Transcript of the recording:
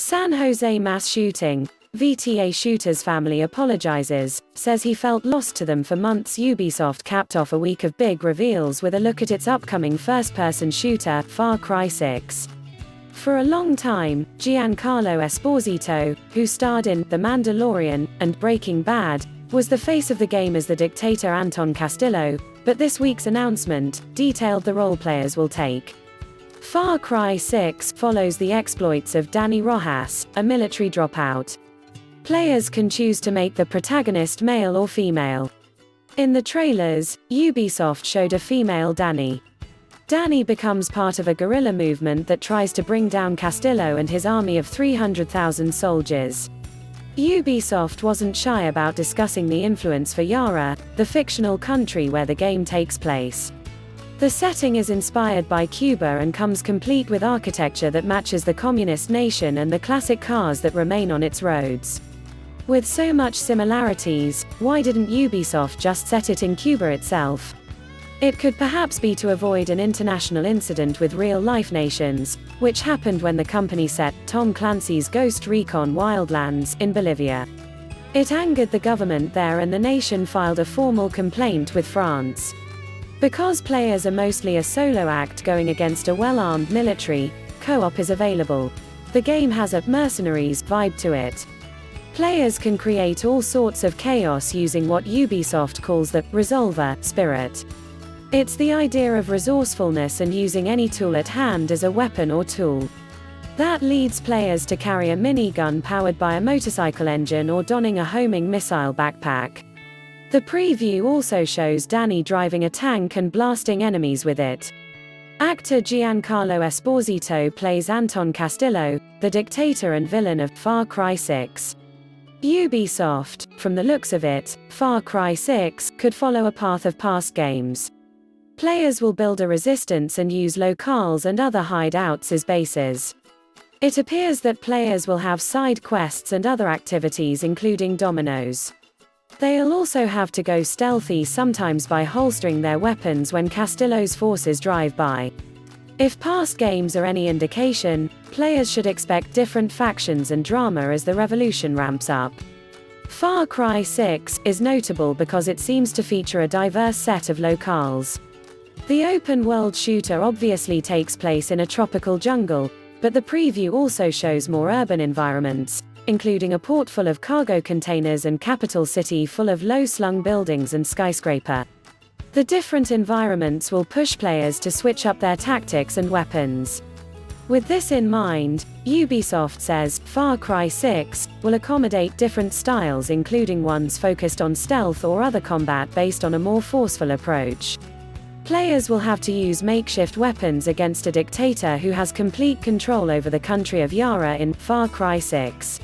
San Jose mass shooting. VTA shooter's family apologizes, says he felt lost to them for months. Ubisoft capped off a week of big reveals with a look at its upcoming first-person shooter, Far Cry 6. For a long time, Giancarlo Esposito, who starred in The Mandalorian and Breaking Bad, was the face of the game as the dictator Anton Castillo, but this week's announcement detailed the role players will take. Far Cry 6 follows the exploits of Dani Rojas, a military dropout. Players can choose to make the protagonist male or female. In the trailers, Ubisoft showed a female Dani. Dani becomes part of a guerrilla movement that tries to bring down Castillo and his army of 300,000 soldiers. Ubisoft wasn't shy about discussing the influence for Yara, the fictional country where the game takes place. The setting is inspired by Cuba and comes complete with architecture that matches the communist nation and the classic cars that remain on its roads. With so much similarities, why didn't Ubisoft just set it in Cuba itself? It could perhaps be to avoid an international incident with real-life nations, which happened when the company set Tom Clancy's Ghost Recon Wildlands in Bolivia. It angered the government there and the nation filed a formal complaint with France. Because players are mostly a solo act going against a well-armed military, co-op is available. The game has a Mercenaries vibe to it. Players can create all sorts of chaos using what Ubisoft calls the resolver spirit. It's the idea of resourcefulness and using any tool at hand as a weapon or tool. That leads players to carry a minigun powered by a motorcycle engine or donning a homing missile backpack. The preview also shows Dani driving a tank and blasting enemies with it. Actor Giancarlo Esposito plays Anton Castillo, the dictator and villain of Far Cry 6. Ubisoft, from the looks of it, Far Cry 6 could follow a path of past games. Players will build a resistance and use locales and other hideouts as bases. It appears that players will have side quests and other activities including dominoes. They'll also have to go stealthy, sometimes by holstering their weapons when Castillo's forces drive by. If past games are any indication, players should expect different factions and drama as the revolution ramps up. Far Cry 6 is notable because it seems to feature a diverse set of locales. The open-world shooter obviously takes place in a tropical jungle, but the preview also shows more urban environments, including a port full of cargo containers and capital city full of low-slung buildings and skyscraper. The different environments will push players to switch up their tactics and weapons. With this in mind, Ubisoft says Far Cry 6 will accommodate different styles, including ones focused on stealth or other combat based on a more forceful approach. Players will have to use makeshift weapons against a dictator who has complete control over the country of Yara in Far Cry 6.